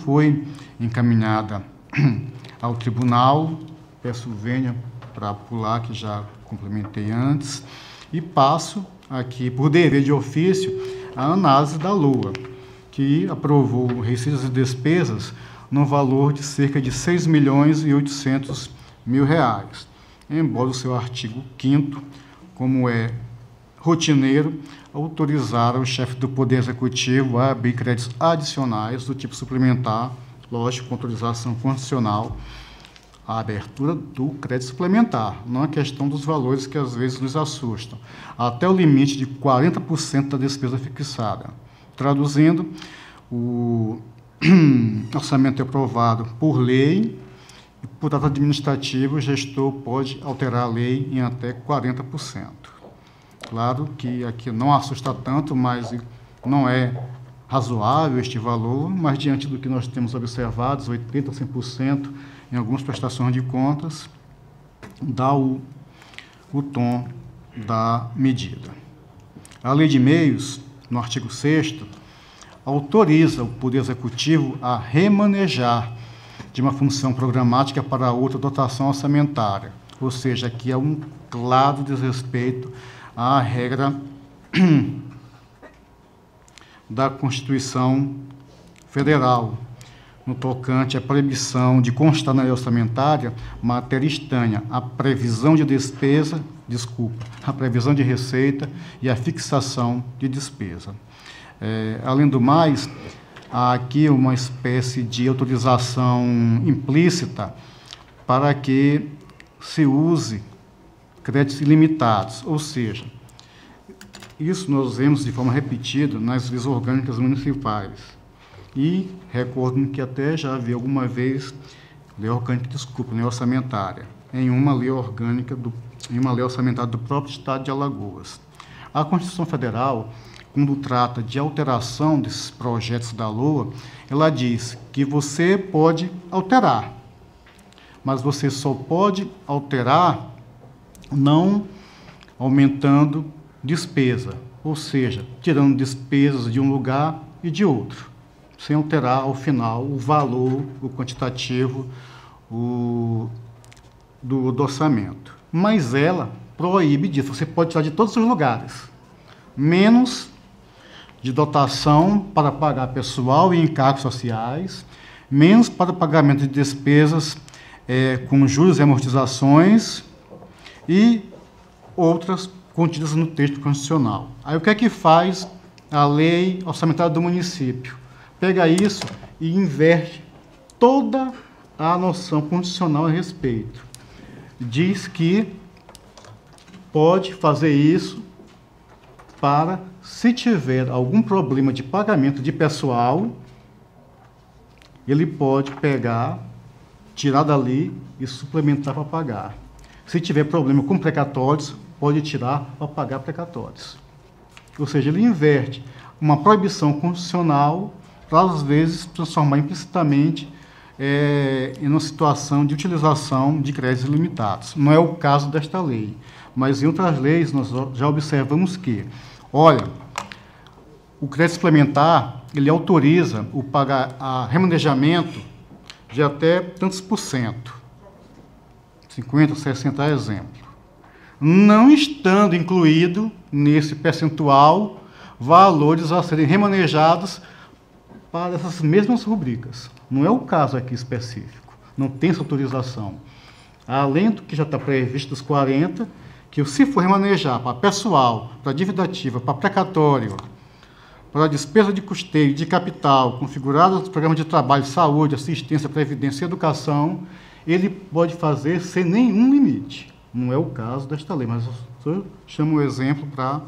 foi encaminhada ao tribunal, peço vênia para pular, que já complementei antes, e passo aqui, por dever de ofício, a análise da LOA, que aprovou receitas e despesas no valor de cerca de R$ 6.800.000, embora o seu artigo 5º, como é rotineiro, autorizar o chefe do Poder Executivo a abrir créditos adicionais do tipo suplementar, lógico, com autorização constitucional, a abertura do crédito suplementar, não a questão dos valores que às vezes nos assustam, até o limite de 40% da despesa fixada. Traduzindo, o orçamento é aprovado por lei e, por ato administrativo, o gestor pode alterar a lei em até 40%. Claro que aqui não assusta tanto, mas não é razoável este valor, mas diante do que nós temos observado, 80% a 100% em algumas prestações de contas, dá o tom da medida. A Lei de Meios, no artigo 6º, autoriza o Poder Executivo a remanejar de uma função programática para outra dotação orçamentária, ou seja, aqui é um claro desrespeito à regra da Constituição Federal, no tocante à proibição de constar na lei orçamentária matéria estranha à previsão de despesa, a previsão de receita e a fixação de despesa. Além do mais, há aqui uma espécie de autorização implícita para que se use créditos ilimitados, ou seja, isso nós vemos de forma repetida nas leis orgânicas municipais. E recordo que até já havia alguma vez lei orçamentária, em uma lei orçamentária do próprio Estado de Alagoas. A Constituição Federal, quando trata de alteração desses projetos da LOA, ela diz que você pode alterar, mas você só pode alterar não aumentando despesa, ou seja, tirando despesas de um lugar e de outro, sem alterar, ao final, o valor, o quantitativo do orçamento. Mas ela proíbe disso, você pode tirar de todos os lugares, menos de dotação para pagar pessoal e encargos sociais, menos para o pagamento de despesas com juros e amortizações e outras contidas no texto constitucional. Aí o que é que faz a lei orçamentária do município? Pega isso e inverte toda a noção constitucional a respeito. Diz que pode fazer isso para, se tiver algum problema de pagamento de pessoal, ele pode pegar, tirar dali e suplementar para pagar. Se tiver problema com precatórios, pode tirar para pagar precatórios. Ou seja, ele inverte uma proibição constitucional para, às vezes, transformar implicitamente em uma situação de utilização de créditos ilimitados. Não é o caso desta lei, mas em outras leis nós já observamos que, olha, o crédito suplementar, ele autoriza o remanejamento de até tantos por cento, 50, 60 exemplo, não estando incluído nesse percentual valores a serem remanejados para essas mesmas rubricas. Não é o caso aqui específico, não tem essa autorização. Além do que já está previsto dos 40, que se for remanejar para pessoal, para dívida ativa, para precatório, para despesa de custeio, de capital, configurado nos programas de trabalho, saúde, assistência, previdência e educação, ele pode fazer sem nenhum limite. Não é o caso desta lei, mas eu chamo o exemplo para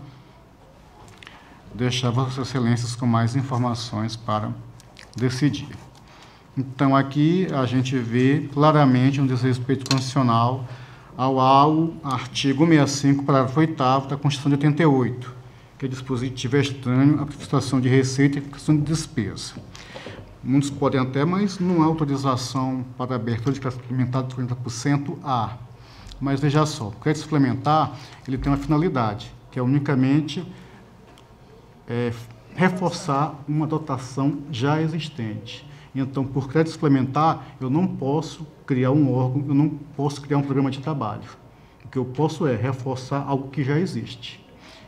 deixar Vossas Excelências com mais informações para decidir. Então, aqui a gente vê claramente um desrespeito constitucional ao artigo 65, parágrafo 8º da Constituição de 88, que é dispositivo estranho à fixação de receita e fixação de despesa. Muitos podem até, mas não há autorização para abertura de crédito suplementar de 40% A. Mas veja só, o crédito suplementar ele tem uma finalidade, que é unicamente reforçar uma dotação já existente. Então, por crédito suplementar, eu não posso criar um órgão, eu não posso criar um programa de trabalho. O que eu posso é reforçar algo que já existe.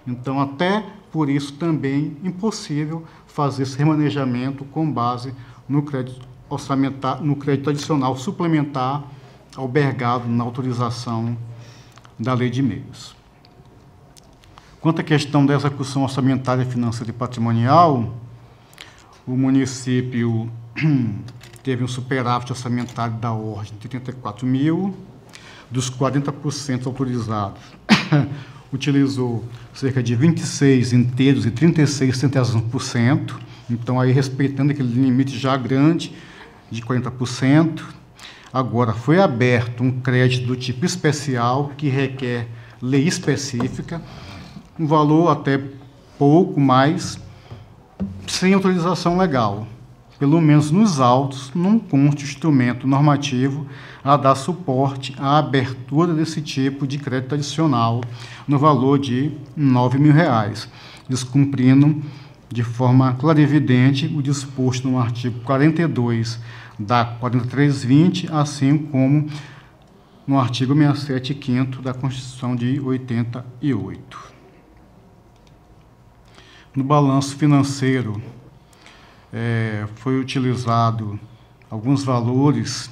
Então, até por isso também impossível fazer esse remanejamento com base no crédito orçamentar, no crédito adicional suplementar albergado na autorização da Lei de Meios. Quanto à questão da execução orçamentária, financeira e patrimonial, o município teve um superávit orçamentário da ordem de 34 mil, dos 40% autorizados, utilizou cerca de 26 inteiros e 36 centésimos%, então aí respeitando aquele limite já grande de 40%. Agora, foi aberto um crédito do tipo especial, que requer lei específica, um valor até pouco mais, sem autorização legal. Pelo menos nos autos, não consta instrumento normativo a dar suporte à abertura desse tipo de crédito adicional no valor de R$ 9.000, descumprindo de forma clarividente o disposto no artigo 42 da 4320, assim como no artigo 67, 5º da Constituição de 88. No balanço financeiro, foi utilizado alguns valores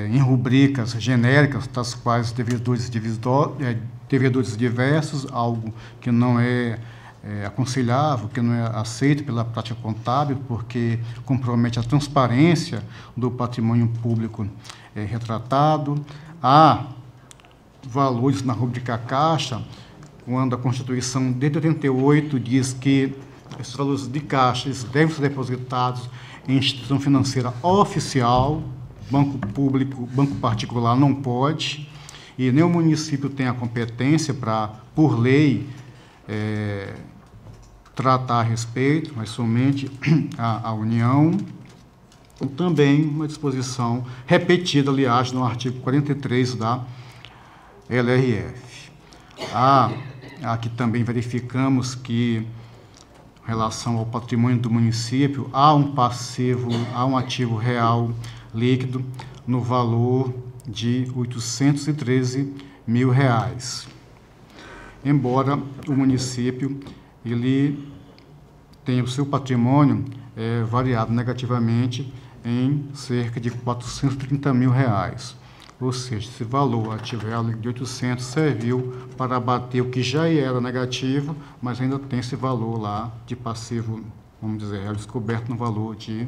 em rubricas genéricas, das quais devedores diversos, algo que não é aconselhável, que não é aceito pela prática contábil, porque compromete a transparência do patrimônio público retratado. Há valores na rubrica caixa, quando a Constituição de 88 diz que esses valores de caixa devem ser depositados em instituição financeira oficial, banco público, banco particular não pode, e nem o município tem a competência para, por lei, tratar a respeito, mas somente a União. E também uma disposição repetida, aliás, no artigo 43 da LRF. Aqui também verificamos que, em relação ao patrimônio do município, há um ativo real líquido no valor de R$ 813 mil. Embora o município ele tenha o seu patrimônio variado negativamente em cerca de R$ 430 mil. Ou seja, esse valor ativo real de 800 serviu para abater o que já era negativo, mas ainda tem esse valor lá de passivo, vamos dizer, real descoberto no valor de R$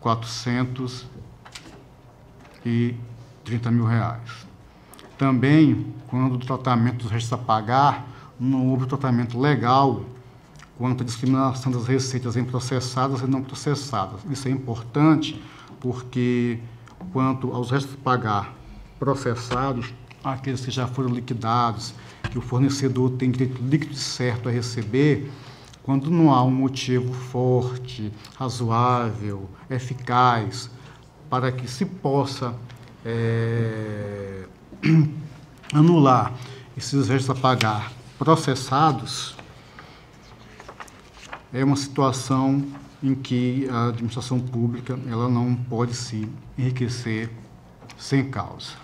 430 mil. Também, quando o tratamento dos restos a pagar, não houve tratamento legal quanto à discriminação das receitas em processadas e não processadas. Isso é importante porque, quanto aos restos a pagar processados, aqueles que já foram liquidados, que o fornecedor tem direito líquido e certo a receber, quando não há um motivo forte, razoável, eficaz, para que se possa anular esses restos a pagar processados, é uma situação em que a administração pública ela não pode se enriquecer sem causa.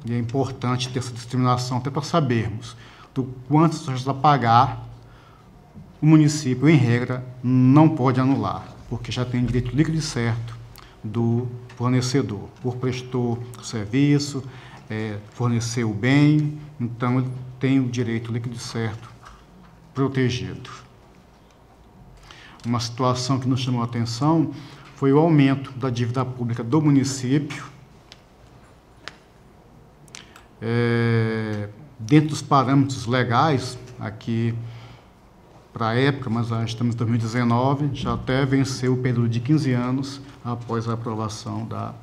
E é importante ter essa discriminação até para sabermos do quantos restos a pagar o município, em regra, não pode anular, porque já tem direito líquido e certo do fornecedor, por prestou o serviço, forneceu o bem, então ele tem o direito líquido e certo protegido. Uma situação que nos chamou a atenção foi o aumento da dívida pública do município, dentro dos parâmetros legais, aqui para a época, mas já estamos em 2019, já até venceu o período de 15 anos após a aprovação da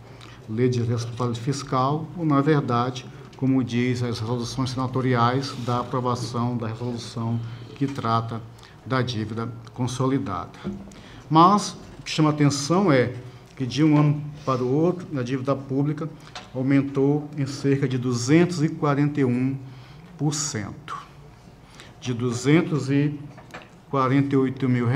Lei de Responsabilidade Fiscal, ou, na verdade, como diz as resoluções senatoriais, da aprovação da resolução que trata da dívida consolidada. Mas o que chama atenção é que, de um ano para o outro, a dívida pública aumentou em cerca de 241%. De R$ 248 mil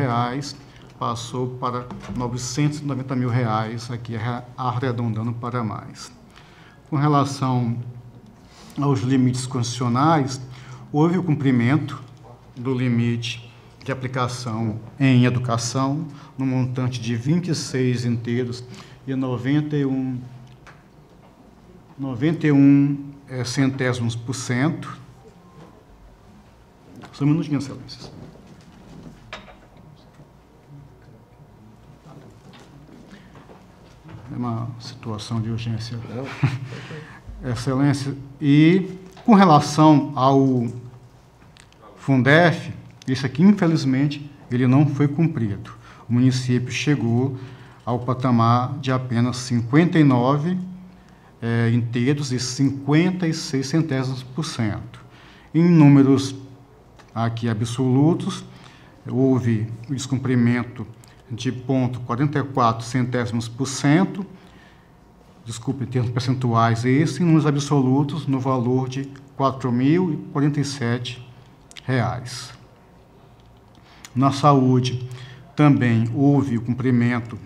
passou para R$ 990 mil, aqui arredondando para mais. Com relação aos limites constitucionais, houve o cumprimento do limite de aplicação em educação, no montante de 26 inteiros e 91 centésimos por cento. Só um minutinho, excelências. É uma situação de urgência. Excelência. E com relação ao Fundef, isso aqui, infelizmente, ele não foi cumprido. O município chegou ao patamar de apenas 59 inteiros e 56 centésimos por cento. Em números aqui absolutos, houve o descumprimento de 0,44 centésimos por cento, desculpe, em termos percentuais esse, em números absolutos, no valor de R$ 4.047. Na saúde, também houve o cumprimento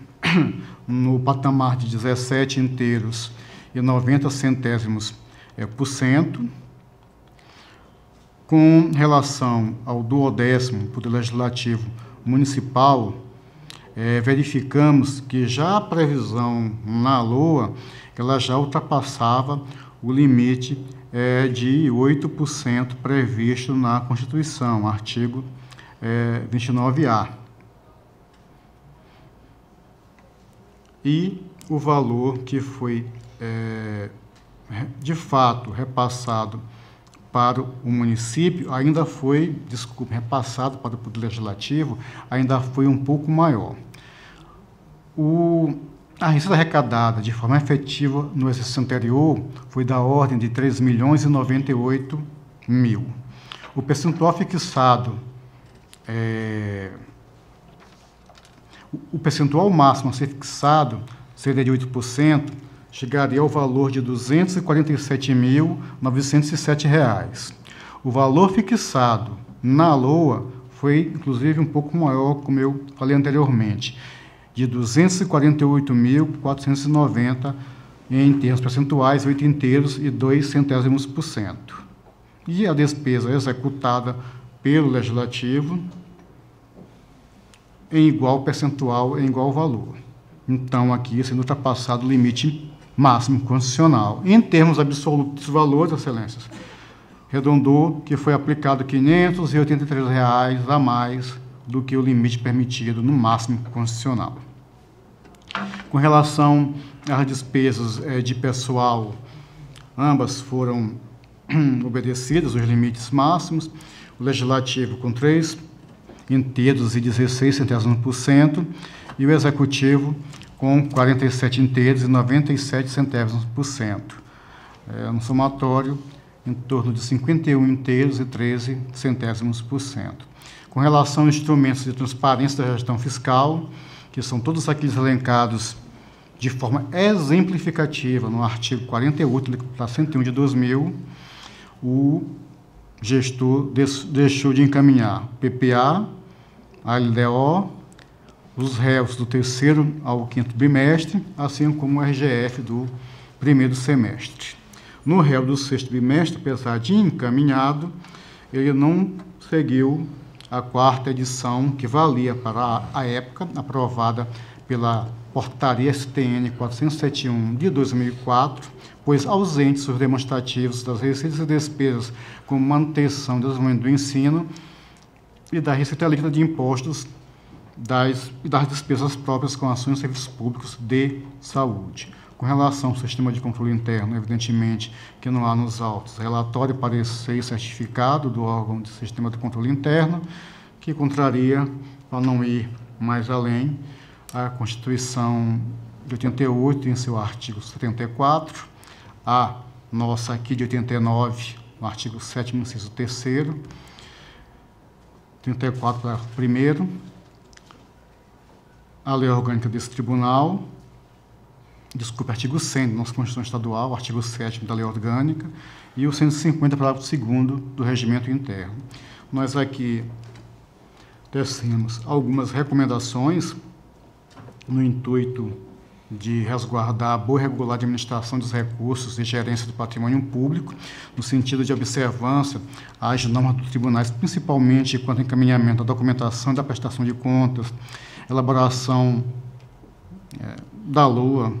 no patamar de 17 inteiros e 90 centésimos por cento. Com relação ao 12º Poder Legislativo Municipal, verificamos que já a previsão na LOA, ela já ultrapassava o limite de 8% previsto na Constituição, artigo 29A. E o valor que foi, de fato, repassado para o município, ainda foi, repassado para o Poder Legislativo, ainda foi um pouco maior. A receita arrecadada de forma efetiva no exercício anterior foi da ordem de 3.098.000. O percentual fixado, o percentual máximo a ser fixado seria de 8%, chegaria ao valor de R$ 247.907. O valor fixado na LOA foi, inclusive, um pouco maior, como eu falei anteriormente, de R$ 248.490 em termos percentuais, 8 inteiros e 2 centésimos por cento. E a despesa executada pelo Legislativo em igual percentual, em igual valor. Então, aqui sendo ultrapassado o limite máximo constitucional. Em termos absolutos de valores, excelências, redondou que foi aplicado R$ 583 a mais do que o limite permitido no máximo constitucional. Com relação às despesas de pessoal, ambas foram obedecidas, os limites máximos. O Legislativo com 3 inteiros e 16 centésimos por cento e o Executivo com 47 inteiros e 97 centésimos por cento. No somatório, em torno de 51 inteiros e 13 centésimos por cento. Com relação aos instrumentos de transparência da gestão fiscal, que são todos aqueles elencados de forma exemplificativa no artigo 48 da 101 de 2000, o gestor deixou de encaminhar PPA, a LDO, os réus do 3º ao 5º bimestre, assim como o RGF do 1º semestre. No réu do 6º bimestre, apesar de encaminhado, ele não seguiu a 4ª edição, que valia para a época, aprovada pela Portaria STN 471 de 2004, pois ausentes os demonstrativos das receitas e despesas com manutenção e desenvolvimento do ensino e da receita líquida de impostos e das despesas próprias com ações e serviços públicos de saúde. Com relação ao sistema de controle interno, evidentemente que não há nos autos relatório, parecer e certificado do órgão de sistema de controle interno, que contraria, para não ir mais além, a Constituição de 88, em seu artigo 74, a nossa aqui de 89, no artigo 7º, inciso 3º, 34, parágrafo 1º, a lei orgânica desse tribunal, artigo 100 da nossa Constituição Estadual, artigo 7º da lei orgânica, e o 150, parágrafo 2º do regimento interno. Nós aqui tecemos algumas recomendações no intuito de resguardar a boa e regular administração dos recursos e gerência do patrimônio público, no sentido de observância às normas dos tribunais, principalmente quanto ao encaminhamento da documentação e da prestação de contas, elaboração da LOA,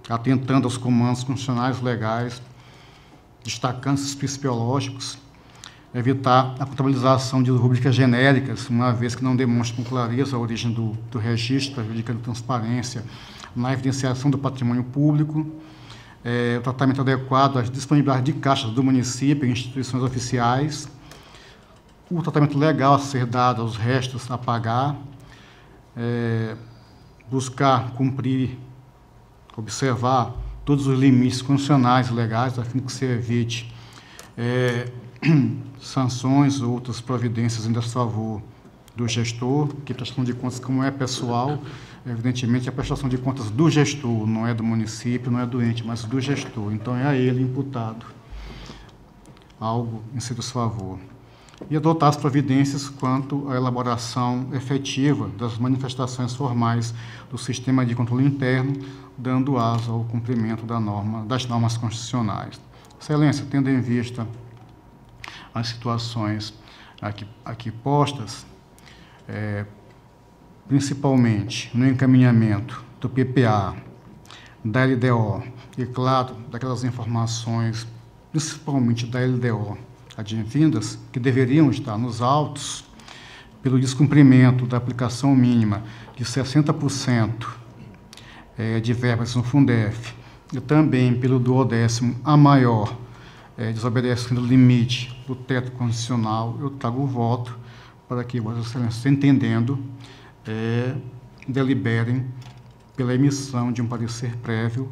atentando aos comandos constitucionais legais, destacando esses princípios biológicos, evitar a contabilização de rubricas genéricas, uma vez que não demonstram com clareza a origem do registro, prejudicando a transparência na evidenciação do patrimônio público, o tratamento adequado às disponibilidades de caixas do município e instituições oficiais, o tratamento legal a ser dado aos restos a pagar, buscar cumprir, observar todos os limites constitucionais e legais, a fim de que se evite sanções ou outras providências em desfavor do gestor, que a prestação de contas, como é pessoal, evidentemente a prestação de contas do gestor, não é do município, não é do ente, mas do gestor. Então é a ele imputado algo em seu desfavor. E adotar as providências quanto à elaboração efetiva das manifestações formais do sistema de controle interno, dando asa ao cumprimento das normas constitucionais. Excelência, tendo em vista as situações aqui postas, principalmente no encaminhamento do PPA, da LDO e, claro, daquelas informações, principalmente da LDO, advindas, que deveriam estar nos autos, pelo descumprimento da aplicação mínima de 60% de verbas no Fundef, e também pelo duodécimo a maior, desobedecendo o limite do teto constitucional, eu trago o voto para que Vossa Excelência, entendendo, deliberem pela emissão de um parecer prévio,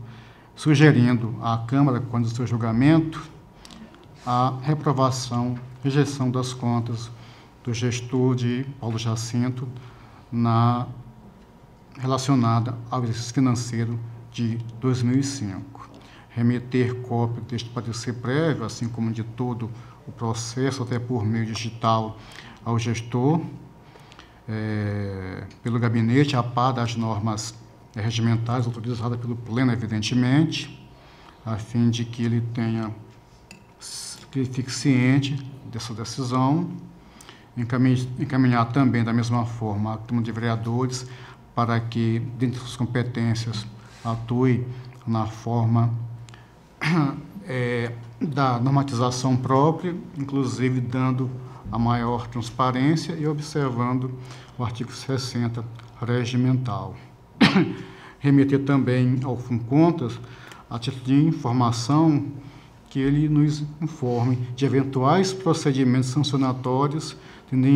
sugerindo à Câmara, quando do seu julgamento, a reprovação, rejeição das contas do gestor de Paulo Jacinto relacionada ao exercício financeiro de 2005. Remeter cópia deste parecer prévio, assim como de todo o processo, até por meio digital, ao gestor, pelo gabinete, a par das normas regimentais autorizadas pelo Pleno, evidentemente, a fim de que ele fique ciente dessa decisão, encaminhar também da mesma forma a Câmara de Vereadores para que, dentro das suas competências, atue na forma da normatização própria, inclusive dando a maior transparência e observando o artigo 60 regimental. Remeter também ao FUNCONTAS a título de informação que ele nos informe de eventuais procedimentos sancionatórios, tendo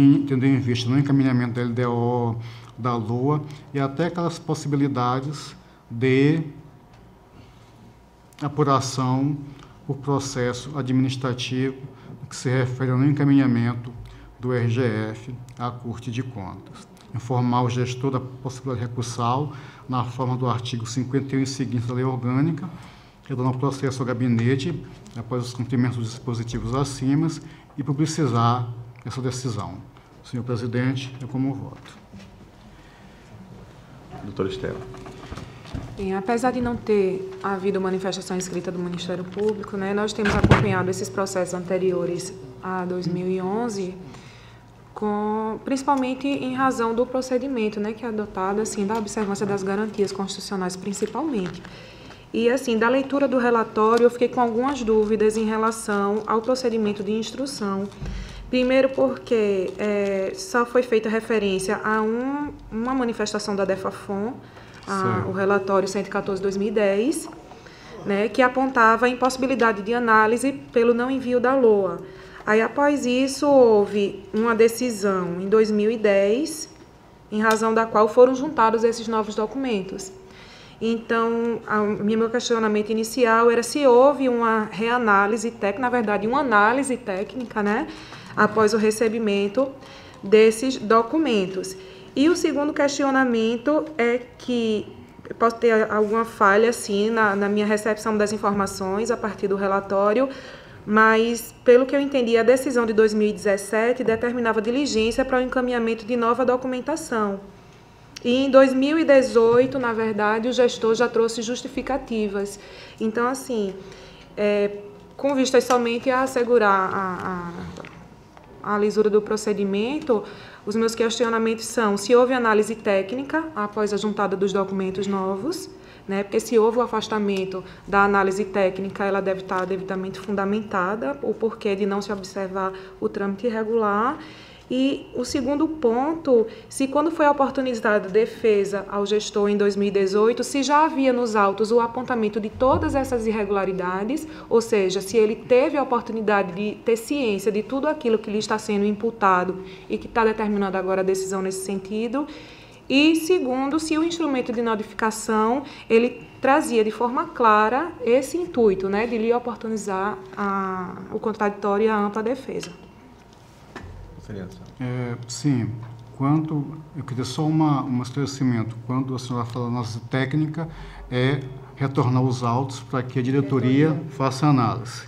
em vista no encaminhamento da LDO, da LOA, e até aquelas possibilidades de apuração por processo administrativo, que se refere ao encaminhamento do RGF à Corte de Contas. Informar o gestor da possibilidade recursal na forma do artigo 51 e seguinte da Lei Orgânica, retornar o processo ao gabinete após os cumprimentos dos dispositivos acima e publicizar essa decisão. Senhor presidente, eu como voto. Doutora Estela. Bem, apesar de não ter havido manifestação escrita do Ministério Público, nós temos acompanhado esses processos anteriores a 2011, principalmente em razão do procedimento que é adotado, assim, da observância das garantias constitucionais, principalmente. E, assim, da leitura do relatório, eu fiquei com algumas dúvidas em relação ao procedimento de instrução. Primeiro porque só foi feita referência a uma manifestação da DEFAFON, o relatório 114/2010, que apontava a impossibilidade de análise pelo não envio da LOA. Aí, após isso, houve uma decisão em 2010, em razão da qual foram juntados esses novos documentos. Então, meu questionamento inicial era se houve uma reanálise técnica, na verdade, uma análise técnica, após o recebimento desses documentos. E o segundo questionamento é que posso ter alguma falha, assim, na minha recepção das informações a partir do relatório, mas, pelo que eu entendi, a decisão de 2017 determinava diligência para o encaminhamento de nova documentação. E em 2018, na verdade, o gestor já trouxe justificativas. Então, assim, com vistas somente a assegurar a lisura do procedimento, os meus questionamentos são se houve análise técnica após a juntada dos documentos novos, né? Porque se houve o afastamento da análise técnica, ela deve estar devidamente fundamentada, o porquê de não se observar o trâmite irregular. E o segundo ponto, se quando foi oportunizada a defesa ao gestor em 2018, se já havia nos autos o apontamento de todas essas irregularidades, ou seja, se ele teve a oportunidade de ter ciência de tudo aquilo que lhe está sendo imputado e que está determinando agora a decisão nesse sentido. E segundo, se o instrumento de notificação, ele trazia de forma clara esse intuito, né, de lhe oportunizar o contraditório e a ampla defesa. Sim, eu queria só um esclarecimento. Quando a senhora fala análise técnica, é retornar os autos para que a diretoria faça análise.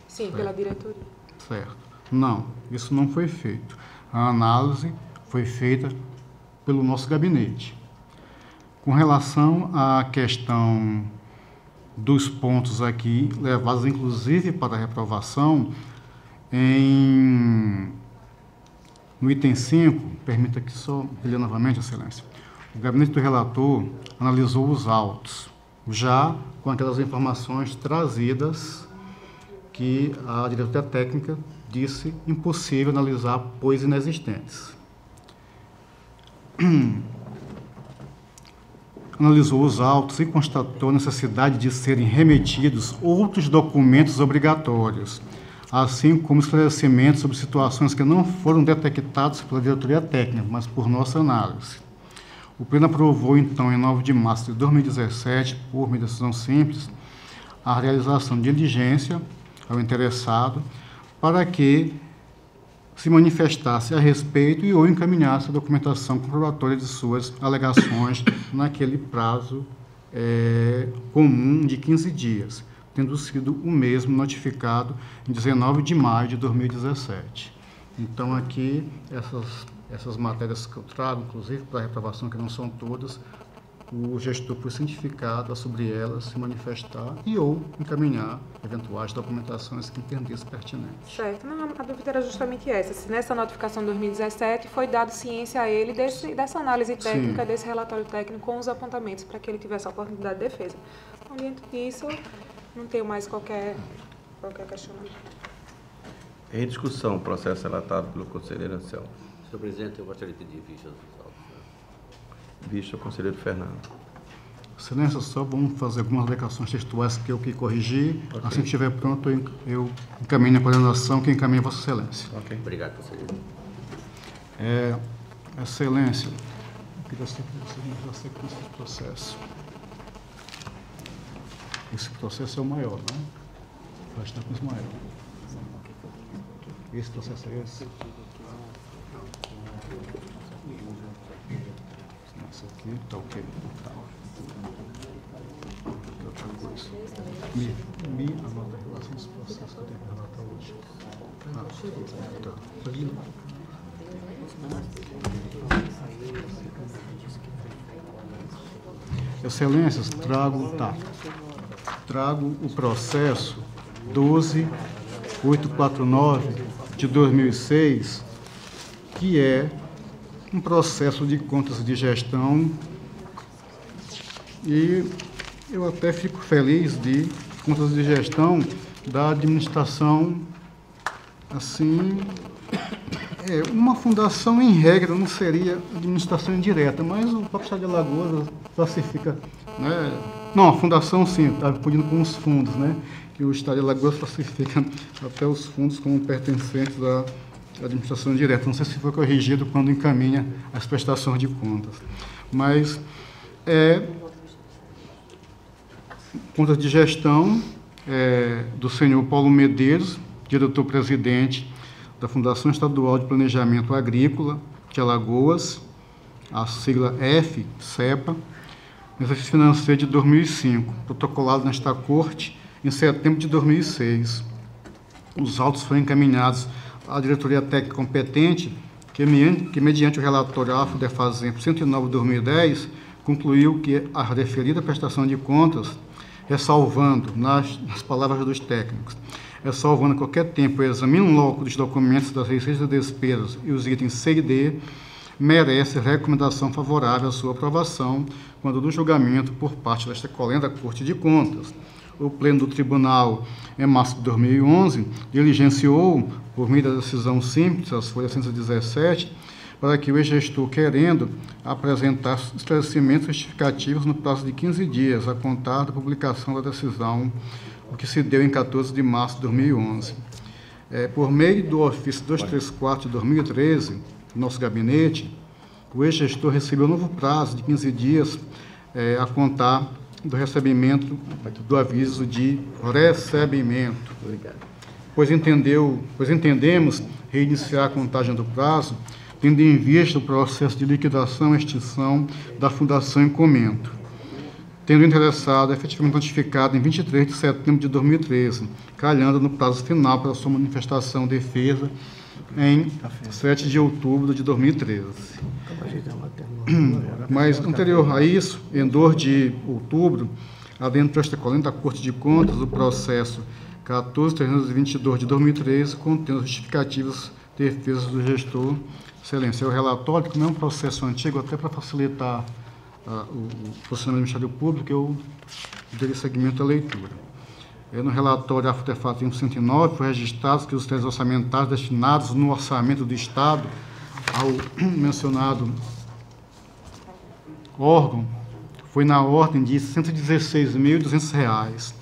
Sim, certo. Pela diretoria. Certo. Não, isso não foi feito. A análise foi feita pelo nosso gabinete. Com relação à questão dos pontos aqui, levados inclusive para a reprovação, no item 5, permita que só ler novamente, Excelência. O gabinete do relator analisou os autos, já com aquelas informações trazidas que a diretoria técnica disse impossível analisar, pois inexistentes. Analisou os autos e constatou a necessidade de serem remetidos outros documentos obrigatórios, assim como esclarecimentos sobre situações que não foram detectadas pela diretoria técnica, mas por nossa análise. O Pleno aprovou, então, em 9 de março de 2017, por meio de decisão simples, a realização de diligência ao interessado para que se manifestasse a respeito e ou encaminhasse a documentação comprobatória de suas alegações naquele prazo comum de 15 dias. Tendo sido o mesmo notificado em 19 de maio de 2017. Então, aqui, essas matérias que eu trago, inclusive para a reprovação, que não são todas, o gestor foi cientificado a sobre elas se manifestar e ou encaminhar eventuais documentações que entendesse pertinentes. Certo. Não, a dúvida era justamente essa. Se nessa notificação de 2017 foi dado ciência a ele dessa análise técnica, desse relatório técnico com os apontamentos para que ele tivesse a oportunidade de defesa. Então, diante disso, não tenho mais qualquer questionamento. Em discussão, o processo relatado pelo conselheiro Anselmo. Senhor presidente, eu gostaria de pedir vista dos autos. Vista o conselheiro Fernando. Excelência, só vamos fazer algumas alegações textuais que eu que corrigi. Okay. Assim que estiver pronto, eu encaminho a coordenação que encaminha a Vossa Excelência. Okay. Obrigado, conselheiro. Excelência, eu queria saber que você me dá sequência do processo. Esse processo é o maior, né? Vai estar com os maiores. Esse processo é esse? Esse aqui, tá ok. Tá. Outra coisa. Me anota a relação dos processos que eu tenho que relatar hoje. Tá. Excelências, trago o processo 12849 de 2006, que é um processo de contas de gestão, e eu até fico feliz de contas de gestão da administração, assim, uma fundação em regra não seria administração indireta, mas o próprio Estado de Alagoas classifica, né? Não, a fundação sim, está pedindo com os fundos, né? Que o Estado de Alagoas classifica até os fundos como pertencentes à administração indireta. Não sei se foi corrigido quando encaminha as prestações de contas. Mas contas de gestão do senhor Paulo Medeiros, diretor-presidente da Fundação Estadual de Planejamento Agrícola de Alagoas, a sigla FCEPA, no exercício financeiro de 2005, protocolado nesta Corte em setembro de 2006, os autos foram encaminhados à diretoria técnica competente, que mediante o relatório AFDEFASEMP 109/2010, concluiu que a referida prestação de contas, ressalvando, nas palavras dos técnicos, ressalvando a qualquer tempo o exame in loco dos documentos das receitas e despesas e os itens C e D, merece recomendação favorável à sua aprovação quando do julgamento por parte desta colenda Corte de Contas. O Pleno do Tribunal, em março de 2011, diligenciou, por meio da decisão simples, as folhas 117, para que o ex-gestor, querendo apresentar esclarecimentos justificativos no prazo de 15 dias, a contar da publicação da decisão, o que se deu em 14 de março de 2011. Por meio do ofício 234 de 2013, do nosso gabinete, o ex-gestor recebeu um novo prazo de 15 dias a contar do recebimento do aviso de recebimento. Obrigado. Pois entendemos reiniciar a contagem do prazo, tendo em vista o processo de liquidação e extinção da Fundação em comento, tendo o interessado efetivamente notificado em 23 de setembro de 2013, calhando no prazo final para sua manifestação defesa em 7 de outubro de 2013. Mas, anterior a isso, em 2 de outubro, adentrou esta colenda da Corte de Contas o processo 14.322 de 2013, contendo justificativas defesas do gestor. Excelência, o relatório, como é um processo antigo, até para facilitar o funcionamento do Ministério Público, eu dei seguimento à leitura. No relatório AFTEFAT 109, foi registrado que os créditos orçamentários destinados no orçamento do Estado ao mencionado órgão foi na ordem de R$ 116.200.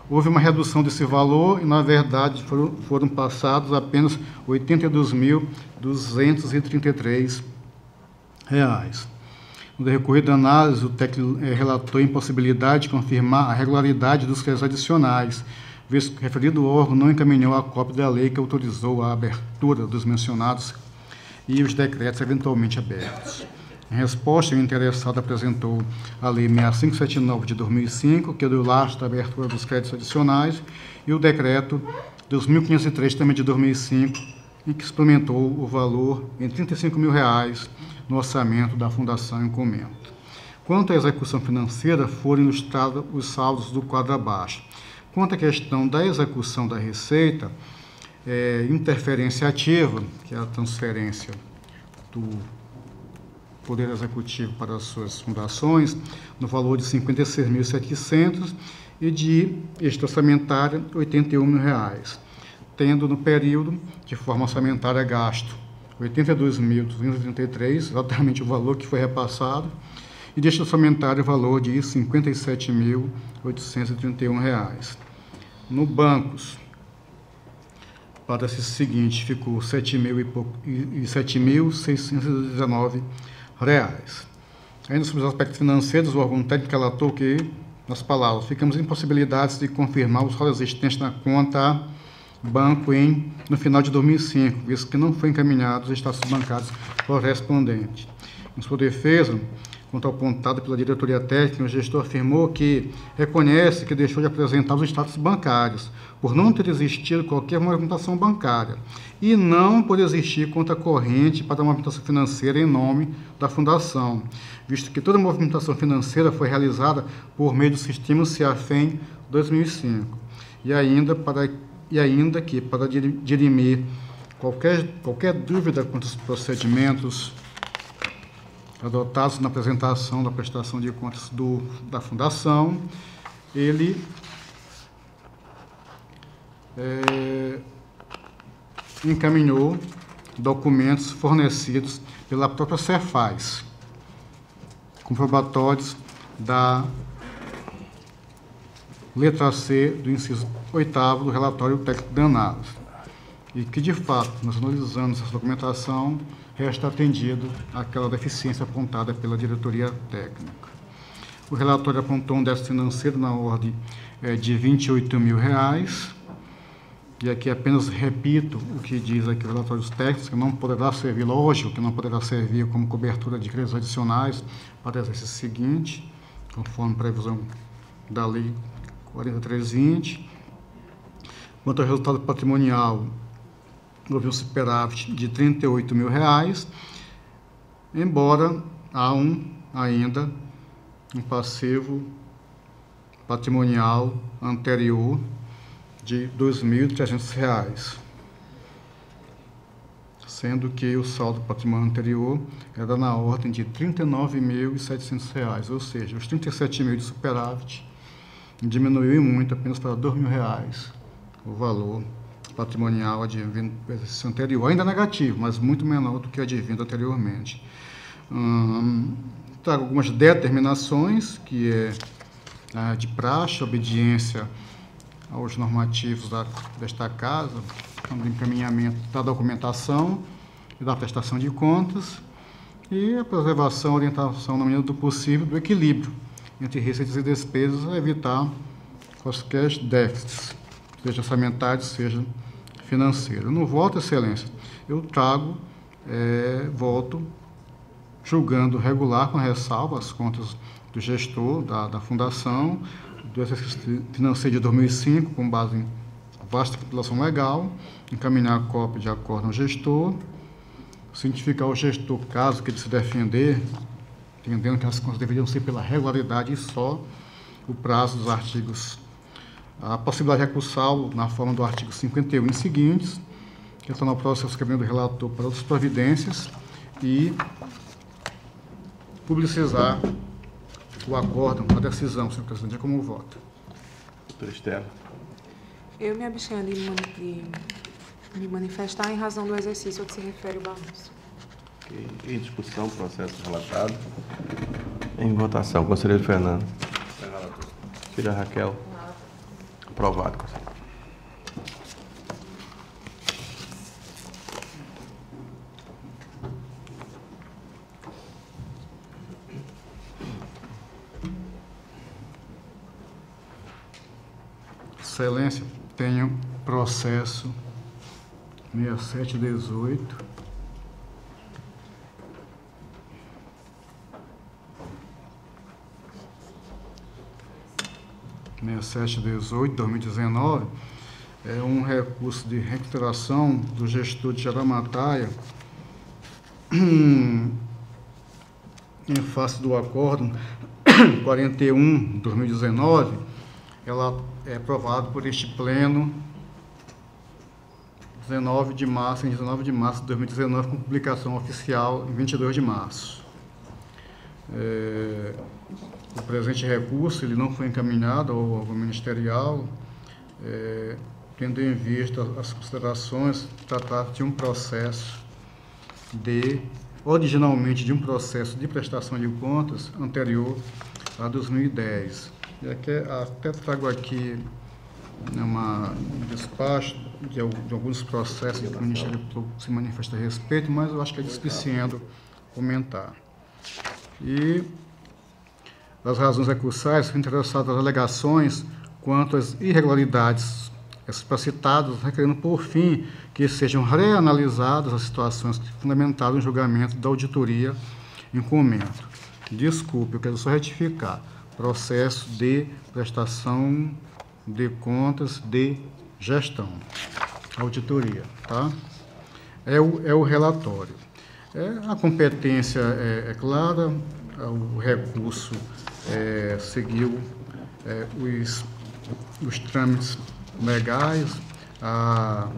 Houve uma redução desse valor e, na verdade, foram passados apenas R$ 82.233. No decorrer da análise, o técnico relatou a impossibilidade de confirmar a regularidade dos créditos adicionais, visto que o referido órgão não encaminhou a cópia da lei que autorizou a abertura dos mencionados e os decretos eventualmente abertos. Em resposta, o interessado apresentou a Lei 6579 de 2005, que deu lastro à abertura dos créditos adicionais, e o Decreto 2503, também de 2005, em que suplementou o valor em R$ 35 mil no orçamento da Fundação em comento. Quanto à execução financeira, foram ilustrados os saldos do quadro abaixo. Quanto à questão da execução da receita, interferência ativa, que é a transferência do Poder Executivo para as suas fundações, no valor de R$ 56.700 e de extra orçamentária R$ 81 mil, tendo no período, de forma orçamentária, gasto R$ 82.233, exatamente o valor que foi repassado, e de extra orçamentário o valor de R$ 57.831. No bancos, para-se o seguinte, ficou R$ 7.619. Ainda sobre os aspectos financeiros, o órgão técnico relatou que, nas palavras, ficamos em possibilidades de confirmar os rolos existentes na conta banco no final de 2005, visto que não foi encaminhado os status bancários correspondentes. Em sua defesa, quanto ao apontado pela diretoria técnica, o gestor afirmou que reconhece que deixou de apresentar os status bancários, por não ter existido qualquer movimentação bancária, e não por existir conta corrente para a movimentação financeira em nome da Fundação, visto que toda a movimentação financeira foi realizada por meio do sistema CIAFEM 2005, e ainda que, para dirimir qualquer dúvida quanto aos procedimentos adotados na apresentação da prestação de contas da Fundação, ele encaminhou documentos fornecidos pela própria Cefaz, comprobatórios da letra C do inciso 8º do relatório técnico de análise, e que, de fato, nós analisamos essa documentação, resta atendido àquela deficiência apontada pela diretoria técnica. O relatório apontou um déficit financeiro na ordem de R$ 28 mil, e aqui apenas repito o que diz aqui o relatório dos técnicos, que não poderá servir, lógico, que não poderá servir como cobertura de créditos adicionais para o exercício seguinte, conforme previsão da Lei 4320, Quanto ao resultado patrimonial, houve um superávit de R$ 38 mil, embora há ainda um passivo patrimonial anterior de R$ 2.300, sendo que o saldo patrimonial anterior era na ordem de R$ 39.700, ou seja, os R$ 37 mil de superávit diminuiu muito, apenas para R$ 2.000 o valor patrimonial advindo do exercício anterior, ainda negativo, mas muito menor do que advindo anteriormente. Trago algumas determinações, que é de praxe, obediência aos normativos desta casa, do encaminhamento da documentação e da prestação de contas, e a preservação, orientação, na medida do possível, do equilíbrio entre receitas e despesas, a evitar quaisquer déficits, seja orçamentário, seja financeiro. No voto, Excelência, eu trago, voto julgando regular, com ressalva, as contas do gestor da Fundação, do exercício financeiro de 2005, com base em vasta capitulação legal, encaminhar a cópia de acordo ao gestor, cientificar o gestor, caso que ele se defender, entendendo que as contas deveriam ser pela regularidade e só o prazo dos artigos, a possibilidade de recursal na forma do artigo 51 e seguintes, que está no processo escrevendo do relator para outras providências, e publicizar o acordo, a decisão, senhor presidente, é como voto. Doutora Estela. Eu me abstenho de me manifestar em razão do exercício ao que se refere o balanço. Em discussão, processo relatado. Em votação, conselheiro Fernando. Filha Raquel. Aprovado, conselheiro. Excelência, tenho processo 6718, de 2019, é um recurso de recuperação do gestor de Jaramataia em face do acordo 41 de 2019. Ela é aprovada por este pleno 19 de março de 2019, com publicação oficial em 22 de março. O presente recurso ele não foi encaminhado ao órgão ministerial, tendo em vista as considerações, tratar de um processo originalmente de um processo de prestação de contas anterior a 2010. E aqui, até trago aqui um despacho de alguns processos que o Ministério Público se manifesta a respeito, mas eu acho que é despiciando comentar. E as razões recursais são interessadas às alegações quanto às irregularidades explicitadas, requerendo, por fim, que sejam reanalisadas as situações fundamentadas no julgamento da auditoria em comento. Desculpe, eu quero só retificar. Processo de prestação de contas de gestão, auditoria, tá? É o relatório. A competência é clara, o recurso seguiu os trâmites legais, a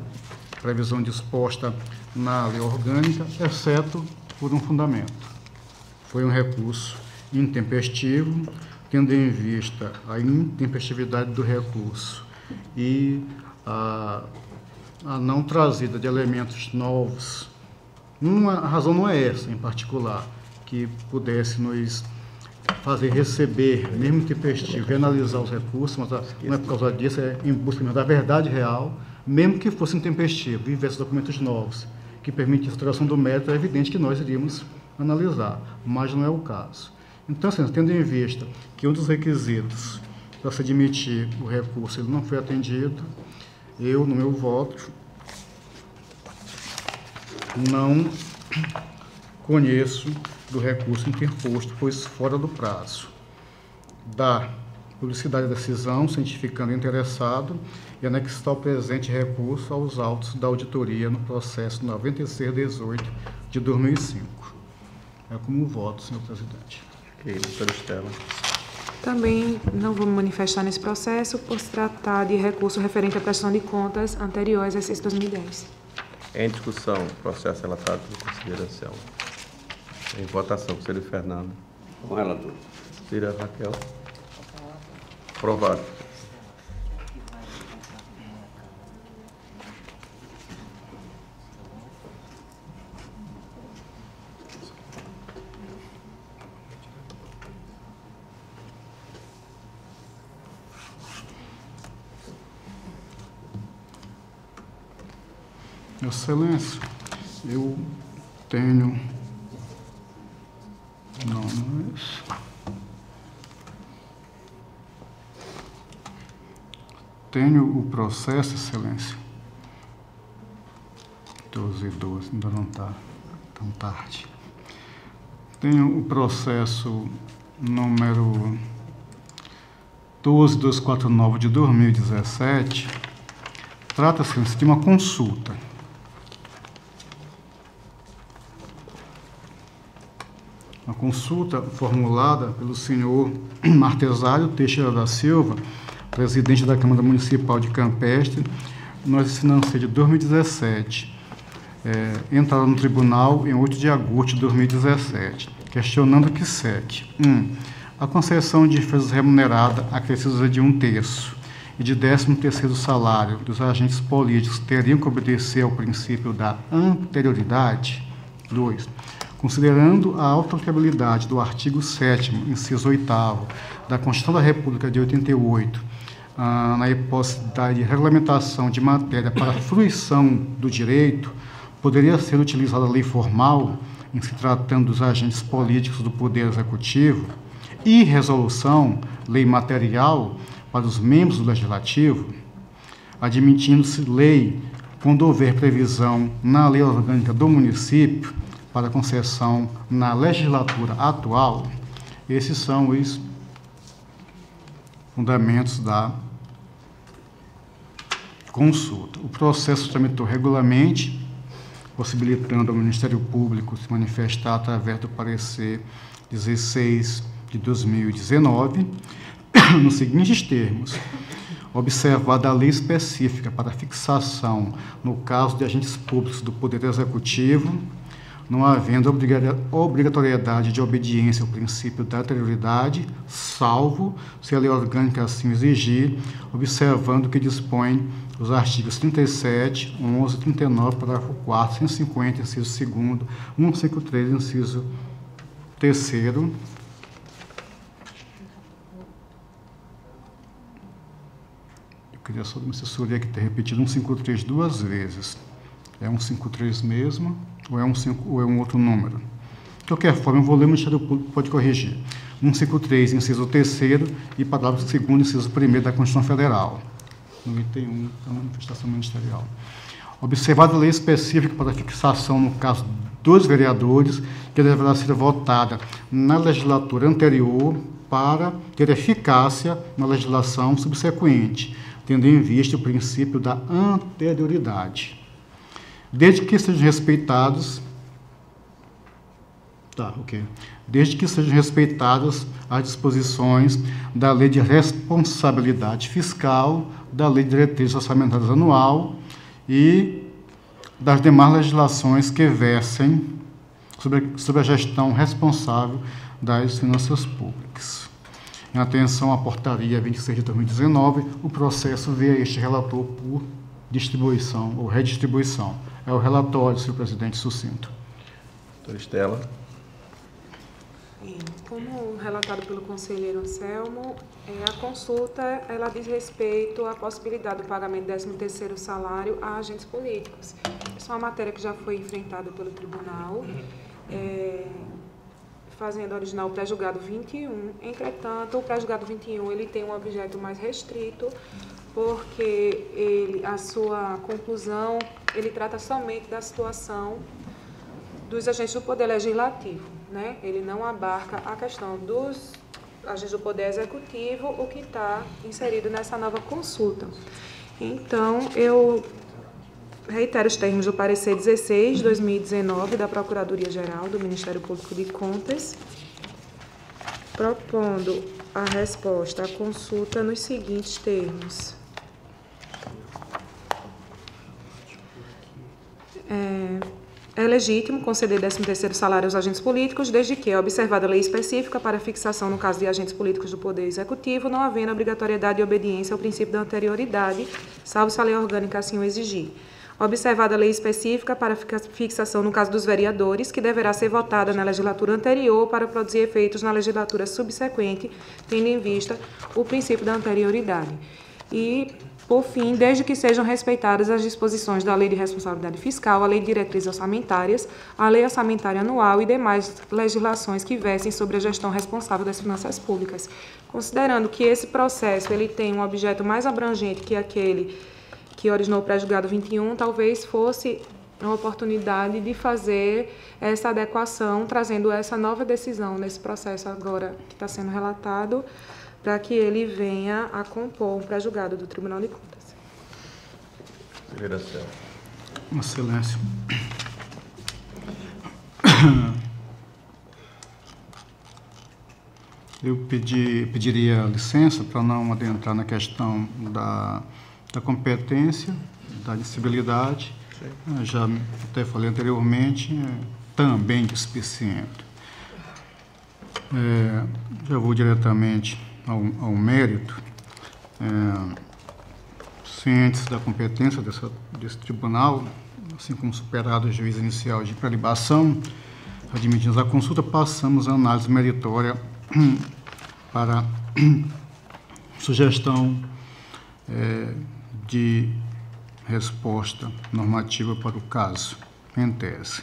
previsão disposta na lei orgânica, exceto por um fundamento. Foi um recurso intempestivo, tendo em vista a intempestividade do recurso e a não trazida de elementos novos. A razão não é essa, em particular, que pudesse nos fazer receber, mesmo intempestivo, e analisar os recursos, mas não é por causa disso, é em busca da verdade real, mesmo que fosse intempestivo, e viesse documentos novos, que permitem a extração do mérito, é evidente que nós iríamos analisar, mas não é o caso. Então, assim, tendo em vista que um dos requisitos para se admitir o recurso ele não foi atendido, eu, no meu voto, não conheço do recurso interposto, pois fora do prazo da publicidade da decisão, cientificando o interessado e anexar o presente recurso aos autos da auditoria no processo 9618 de 2005. É como voto, senhor presidente. Ok, doutora Estela. Também não vou me manifestar nesse processo por se tratar de recurso referente à prestação de contas anterior ao exercício 2010. Em discussão, processo relatado pela consideração. Em votação, conselheiro Fernando. Com relator. Conselheira Raquel. Aprovado. Excelência, eu tenho... Não é isso. Tenho o processo, Excelência. 12 e 12, ainda não está tão tarde. Tenho o processo número 12249 de 2017. Trata-se de uma consulta. Uma consulta formulada pelo senhor Martesário Teixeira da Silva, presidente da Câmara Municipal de Campestre, no exercício financeiro de 2017, entrada no tribunal em 8 de agosto de 2017, questionando o que segue. 1. A concessão de despesas remuneradas acrescidas de 1/3 e de 13º salário dos agentes políticos teriam que obedecer ao princípio da anterioridade. 2. Considerando a autoaplicabilidade do artigo 7º, inciso 8º, da Constituição da República de 88, na hipótese de regulamentação de matéria para fruição do direito, poderia ser utilizada a lei formal, em se tratando dos agentes políticos do Poder Executivo, e resolução, lei material, para os membros do Legislativo, admitindo-se lei quando houver previsão na lei orgânica do município para concessão na legislatura atual. Esses são os fundamentos da consulta. O processo tramitou regularmente, possibilitando ao Ministério Público se manifestar através do parecer 16 de 2019, nos seguintes termos: observada a lei específica para fixação, no caso de agentes públicos do Poder Executivo, não havendo obrigatoriedade de obediência ao princípio da anterioridade, salvo se a lei orgânica assim exigir, observando o que dispõe os artigos 37, 11, 39, parágrafo 4, 150, inciso 2º, 153, inciso 3º, eu queria só uma assessoria que ter repetido 153 duas vezes. É 153 mesmo, ou é um outro número? De qualquer forma, eu vou ler, o Ministério Público pode corrigir. 153, inciso 3º e parágrafo 2º, inciso 1º da Constituição Federal. No item 1 da manifestação ministerial. Observada a lei específica para fixação, no caso dos vereadores, que deverá ser votada na legislatura anterior para ter eficácia na legislação subsequente, tendo em vista o princípio da anterioridade. Desde que sejam respeitados, desde que sejam respeitadas as disposições da Lei de Responsabilidade Fiscal, da Lei de Diretrizes Orçamentárias Anual e das demais legislações que versem sobre a gestão responsável das finanças públicas. Em atenção à portaria 26 de 2019, o processo vê a este relator por distribuição ou redistribuição. É o relatório, senhor presidente, sucinto. Doutora Estela. Como relatado pelo conselheiro Anselmo, a consulta ela diz respeito à possibilidade do pagamento de 13º salário a agentes políticos. Essa é uma matéria que já foi enfrentada pelo tribunal, fazendo original o pré-julgado 21. Entretanto, o pré-julgado 21 ele tem um objeto mais restrito, porque a sua conclusão ele trata somente da situação dos agentes do Poder Legislativo, né? Ele não abarca a questão dos agentes do Poder Executivo, o que está inserido nessa nova consulta. Então, eu reitero os termos do parecer 16/2019 da Procuradoria-Geral do Ministério Público de Contas, propondo a resposta à consulta nos seguintes termos. É legítimo conceder 13º salário aos agentes políticos, desde que, observada a lei específica para fixação no caso de agentes políticos do Poder Executivo, não havendo obrigatoriedade e obediência ao princípio da anterioridade, salvo se a lei orgânica assim o exigir. Observada a lei específica para fixação no caso dos vereadores, que deverá ser votada na legislatura anterior para produzir efeitos na legislatura subsequente, tendo em vista o princípio da anterioridade. E, por fim, desde que sejam respeitadas as disposições da Lei de Responsabilidade Fiscal, a Lei de Diretrizes Orçamentárias, a Lei Orçamentária Anual e demais legislações que versem sobre a gestão responsável das finanças públicas. Considerando que esse processo ele tem um objeto mais abrangente que aquele que originou o pré-julgado 21, talvez fosse uma oportunidade de fazer essa adequação, trazendo essa nova decisão nesse processo agora que está sendo relatado, para que ele venha a compor um pré-julgado do Tribunal de Contas. Excelência. Eu pediria licença para não adentrar na questão da competência, da admissibilidade. Já até falei anteriormente, também despiciento. Já vou diretamente ao mérito, cientes da competência desse tribunal, assim como superado o juízo inicial de prelibação, admitimos a consulta, passamos a análise meritória para sugestão de resposta normativa para o caso em tese.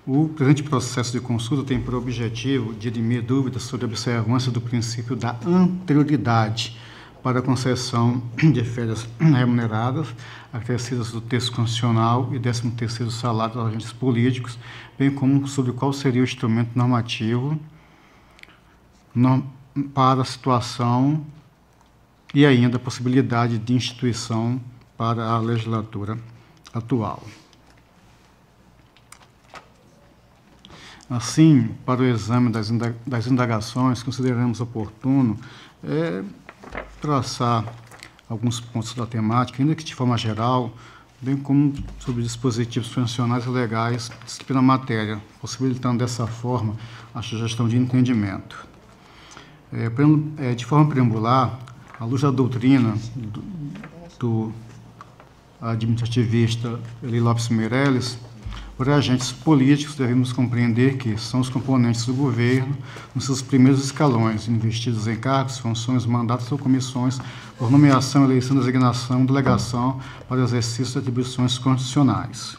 O presente processo de consulta tem por objetivo dirimir dúvidas sobre a observância do princípio da anterioridade para a concessão de férias remuneradas, acrescidas do texto constitucional e 13º salário dos agentes políticos, bem como sobre qual seria o instrumento normativo para a situação e ainda a possibilidade de instituição para a legislatura atual. Assim, para o exame das indagações, consideramos oportuno traçar alguns pontos da temática, ainda que de forma geral, bem como sobre dispositivos funcionais e legais na matéria, possibilitando dessa forma a sugestão de entendimento. De forma preambular, à luz da doutrina do administrativista Eli Lopes Meirelles, por agentes políticos, devemos compreender que são os componentes do governo, nos seus primeiros escalões, investidos em cargos, funções, mandatos ou comissões, por nomeação, eleição, designação, delegação para o exercício de atribuições constitucionais.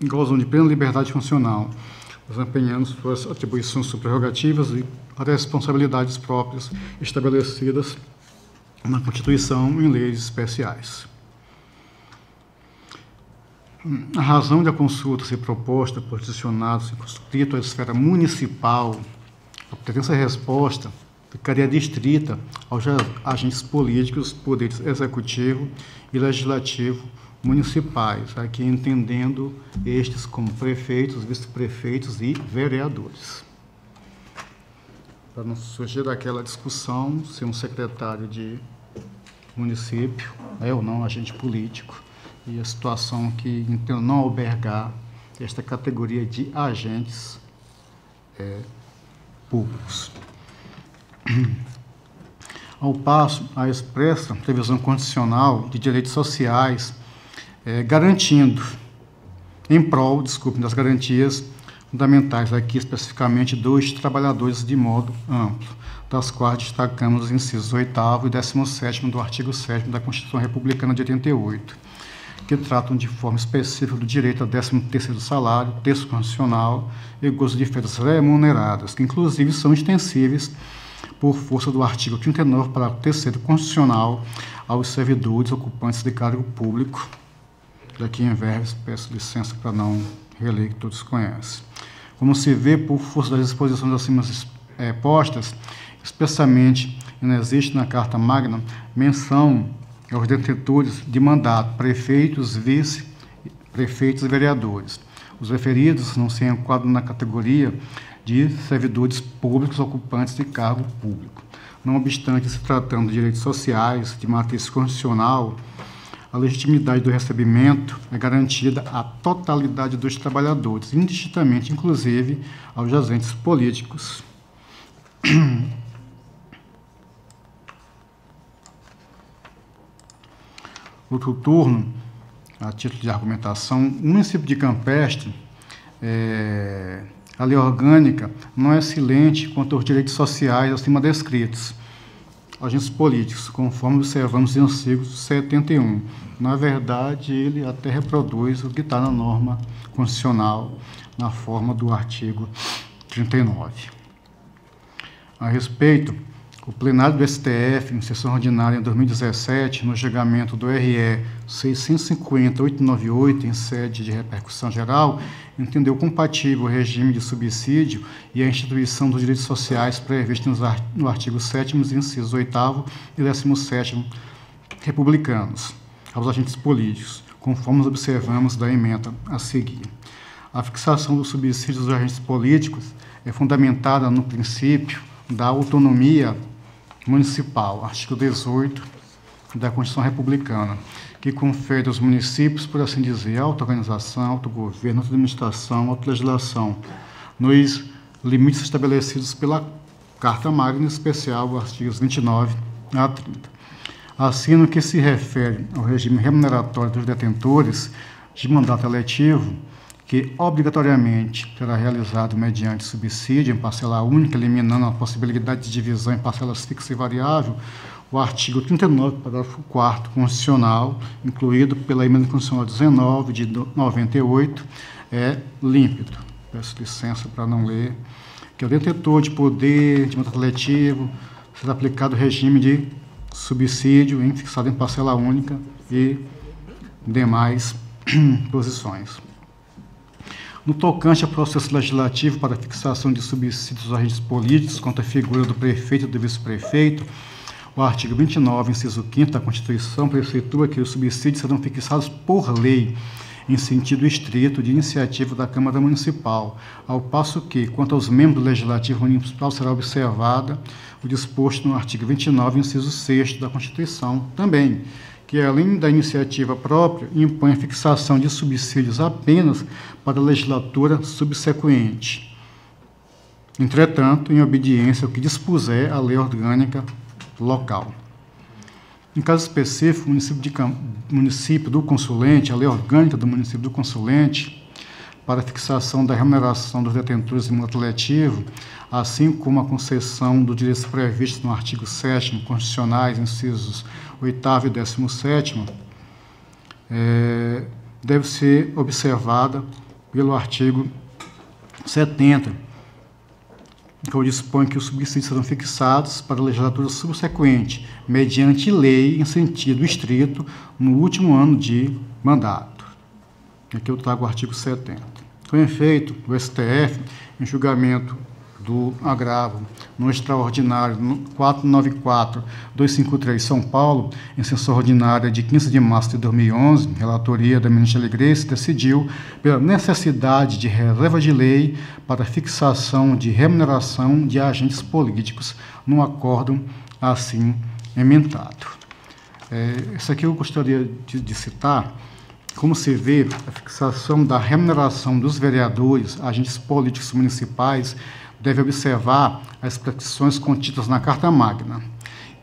Em gozam de plena liberdade funcional, desempenhando suas atribuições prerrogativas e responsabilidades próprias estabelecidas na Constituição e em leis especiais. A razão da consulta ser proposta por peticionados circunscrito à esfera municipal, a pretensa resposta ficaria distrita aos agentes políticos, poderes executivo e legislativo municipais, aqui entendendo estes como prefeitos, vice-prefeitos e vereadores. Para não surgir daquela discussão se um secretário de município é ou não agente político, e a situação que então não albergar esta categoria de agentes públicos. Ao passo, a expressa previsão condicional de direitos sociais, garantindo, em prol, das garantias fundamentais, aqui especificamente dos trabalhadores de modo amplo, das quais destacamos os incisos 8º e 17º do artigo 7º da Constituição Republicana de 88, que tratam de forma específica do direito a 13º salário, texto constitucional e gozo de férias remuneradas, que inclusive são extensíveis por força do artigo 39, parágrafo 3º constitucional, aos servidores ocupantes de cargo público. Daqui em verbos, peço licença para não reler, que todos conhecem. Como se vê, por força das disposições acima postas, especialmente não existe na Carta Magna menção aos detentores de mandato, prefeitos, vice-prefeitos e vereadores. Os referidos não se enquadram na categoria de servidores públicos ocupantes de cargo público. Não obstante, se tratando de direitos sociais, de matriz constitucional, a legitimidade do recebimento é garantida à totalidade dos trabalhadores, indistintamente, inclusive, aos agentes políticos. Outro turno, a título de argumentação, o município de Campestre, a lei orgânica não é silente quanto aos direitos sociais acima descritos, agentes políticos, conforme observamos no artigo 71. Na verdade, ele até reproduz o que está na norma constitucional, na forma do artigo 39. A respeito, o plenário do STF, em sessão ordinária em 2017, no julgamento do RE 650-898, em sede de repercussão geral, entendeu compatível o regime de subsídio e a instituição dos direitos sociais previstos no artigo 7º, incisos 8º e 17º republicanos, aos agentes políticos, conforme observamos da emenda a seguir. A fixação dos subsídios dos agentes políticos é fundamentada no princípio da autonomia municipal, artigo 18 da Constituição Republicana, que confere aos municípios, por assim dizer, auto-organização, autogoverno, auto-administração, auto-legislação, nos limites estabelecidos pela Carta Magna, em especial os artigos 29 a 30. Assim, no que se refere ao regime remuneratório dos detentores de mandato eletivo, que obrigatoriamente será realizado mediante subsídio em parcela única, eliminando a possibilidade de divisão em parcelas fixa e variável, o artigo 39, parágrafo 4º constitucional, incluído pela emenda constitucional 19 de 98, é límpido. Peço licença para não ler, que o detentor de poder de mandato eletivo será aplicado o regime de subsídio fixado em parcela única e demais posições. No tocante ao processo legislativo para a fixação de subsídios dos agentes políticos quanto à figura do prefeito e do vice-prefeito, o artigo 29, inciso 5º da Constituição, preceitua que os subsídios serão fixados por lei, em sentido estrito, de iniciativa da Câmara Municipal, ao passo que, quanto aos membros do Legislativo Municipal, será observada o disposto no artigo 29, inciso 6º da Constituição, também, que, além da iniciativa própria, impõe a fixação de subsídios apenas para a legislatura subsequente. Entretanto, em obediência ao que dispuser a lei orgânica local. Em caso específico, o município do consulente, a lei orgânica do município do consulente, para a fixação da remuneração dos detentores de mandato eletivo, assim como a concessão dos direitos previstos no artigo 7º, constitucionais, incisos 8º e 17º, deve ser observada pelo artigo 70, que dispõe que os subsídios serão fixados para a legislatura subsequente, mediante lei em sentido estrito, no último ano de mandato. Aqui eu trago o artigo 70. Com efeito, o STF, em julgamento do agravo no extraordinário 494-253 São Paulo, em sessão ordinária de 15 de março de 2011, relatoria da ministra Alegrete, decidiu pela necessidade de reserva de lei para fixação de remuneração de agentes políticos no acórdão assim emendado. Isso aqui eu gostaria de citar. Como se vê, a fixação da remuneração dos vereadores, agentes políticos municipais, deve observar as prescrições contidas na Carta Magna.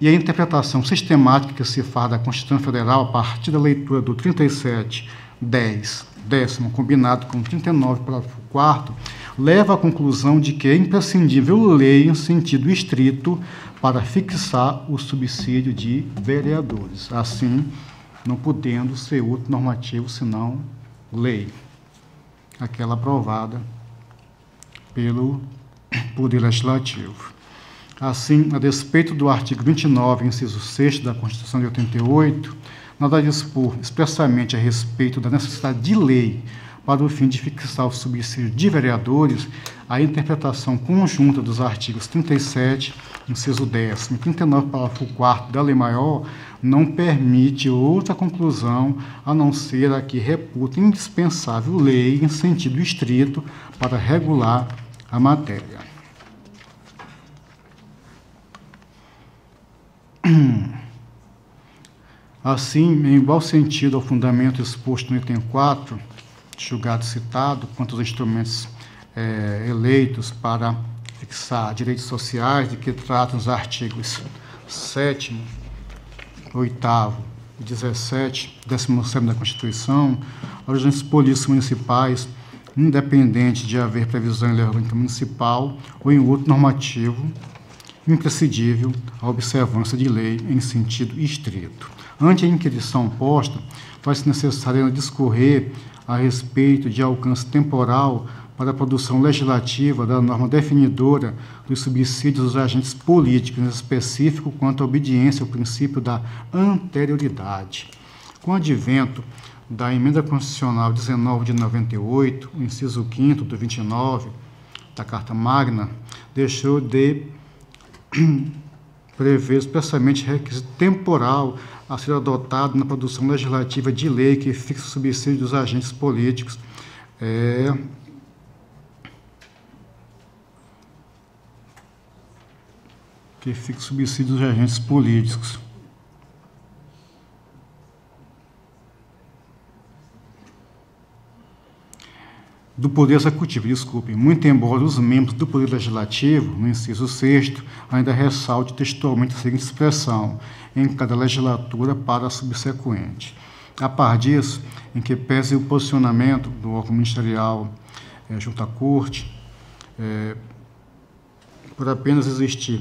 E a interpretação sistemática que se faz da Constituição Federal, a partir da leitura do 37.10, décimo, combinado com 39, parágrafo 4º, leva à conclusão de que é imprescindível lei em sentido estrito para fixar o subsídio de vereadores, assim, não podendo ser outro normativo senão lei, aquela aprovada pelo Poder Legislativo. Assim, a despeito do artigo 29, inciso 6º da Constituição de 88, nada dispor expressamente a respeito da necessidade de lei para o fim de fixar o subsídio de vereadores, a interpretação conjunta dos artigos 37, inciso 10º e 39, parágrafo 4º da Lei Maior não permite outra conclusão a não ser a que reputa indispensável lei em sentido estrito para regular a matéria. Assim, em igual sentido ao fundamento exposto no item 4, julgado citado, quanto aos instrumentos eleitos para fixar direitos sociais, de que tratam os artigos 7º, 8º e 17, 17º da Constituição, os agentes políticos municipais, independente de haver previsão em lei orgânica municipal ou em outro normativo, imprescindível a observância de lei em sentido estrito. Ante a inquirição posta, faz-se necessário discorrer a respeito de alcance temporal para a produção legislativa da norma definidora dos subsídios dos agentes políticos, em específico quanto à obediência ao princípio da anterioridade. Com o advento da Emenda Constitucional 19 de 98, o inciso 5º do 29 da Carta Magna, deixou de prever expressamente requisito temporal a ser adotado na produção legislativa de lei que fixa o subsídio dos agentes políticos, do Poder Executivo, muito embora os membros do Poder Legislativo, no inciso 6º, ainda ressalte textualmente a seguinte expressão: em cada legislatura para a subsequente. A par disso, em que pese o posicionamento do órgão ministerial junto à Corte, por apenas existir,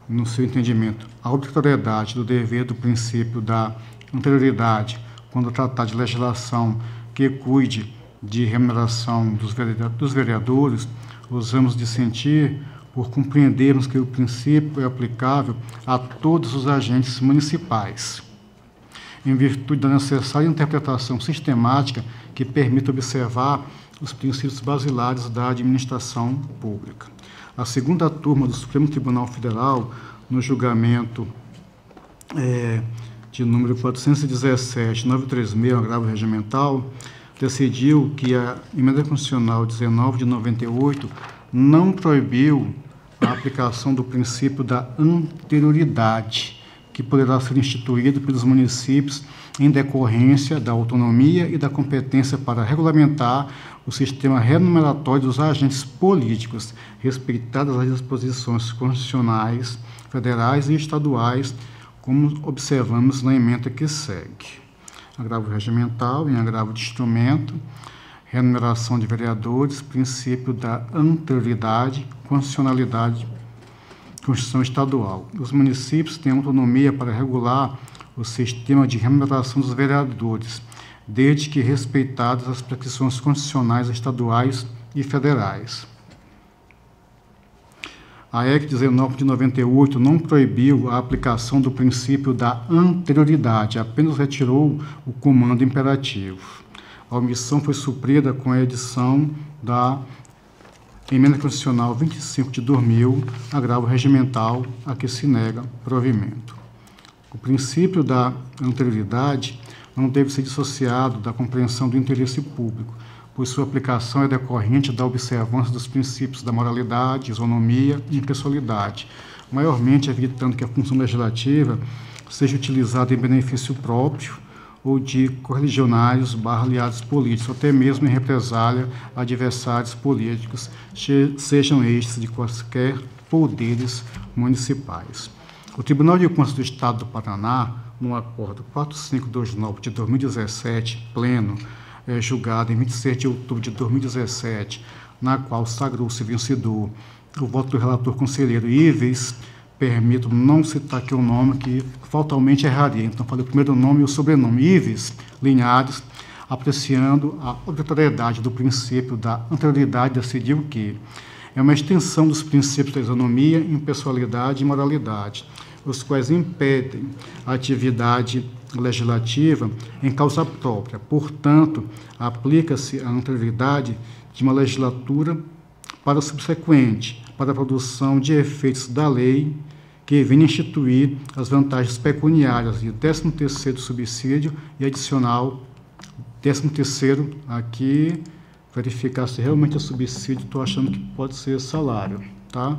no seu entendimento, a obrigatoriedade do dever do princípio da anterioridade, quando tratar de legislação que cuide de remuneração dos vereadores, usamos de sentir por compreendermos que o princípio é aplicável a todos os agentes municipais, em virtude da necessária interpretação sistemática que permita observar os princípios basilares da administração pública. A segunda turma do Supremo Tribunal Federal, no julgamento de número 417/936, agravo regimental, decidiu que a Emenda Constitucional 19 de 98 não proibiu a aplicação do princípio da anterioridade, que poderá ser instituído pelos municípios em decorrência da autonomia e da competência para regulamentar o sistema remuneratório dos agentes políticos, respeitadas as disposições constitucionais, federais e estaduais, como observamos na emenda que segue. Agravo regimental, em agravo de instrumento, remuneração de vereadores, princípio da anterioridade, constitucionalidade, Constituição Estadual. Os municípios têm autonomia para regular o sistema de remuneração dos vereadores, desde que respeitadas as prescrições constitucionais estaduais e federais. A EC 19 de 98 não proibiu a aplicação do princípio da anterioridade, apenas retirou o comando imperativo. A omissão foi suprida com a edição da Emenda Constitucional 25 de 2000, agravo regimental, a que se nega provimento. O princípio da anterioridade não deve ser dissociado da compreensão do interesse público, pois sua aplicação é decorrente da observância dos princípios da moralidade, isonomia e impessoalidade, maiormente evitando que a função legislativa seja utilizada em benefício próprio ou de correligionários / aliados políticos, ou até mesmo em represália a adversários políticos, sejam estes de quaisquer poderes municipais. O Tribunal de Contas do Estado do Paraná, no acordo 4529 de 2017, pleno, julgado em 26 de outubro de 2017, na qual sagrou-se vencedor o voto do relator conselheiro Ives, permito não citar aqui o nome, que fatalmente erraria. Então, falei o primeiro nome e o sobrenome. Ives Linhares, apreciando a obrigatoriedade do princípio da anterioridade, decidiu que é uma extensão dos princípios da isonomia, impessoalidade e moralidade, os quais impedem a atividade legislativa em causa própria. Portanto, aplica-se a anterioridade de uma legislatura para o subsequente, para a produção de efeitos da lei que venha instituir as vantagens pecuniárias e o 13º subsídio e adicional 13º aqui, verificar se realmente é subsídio, estou achando que pode ser salário, tá?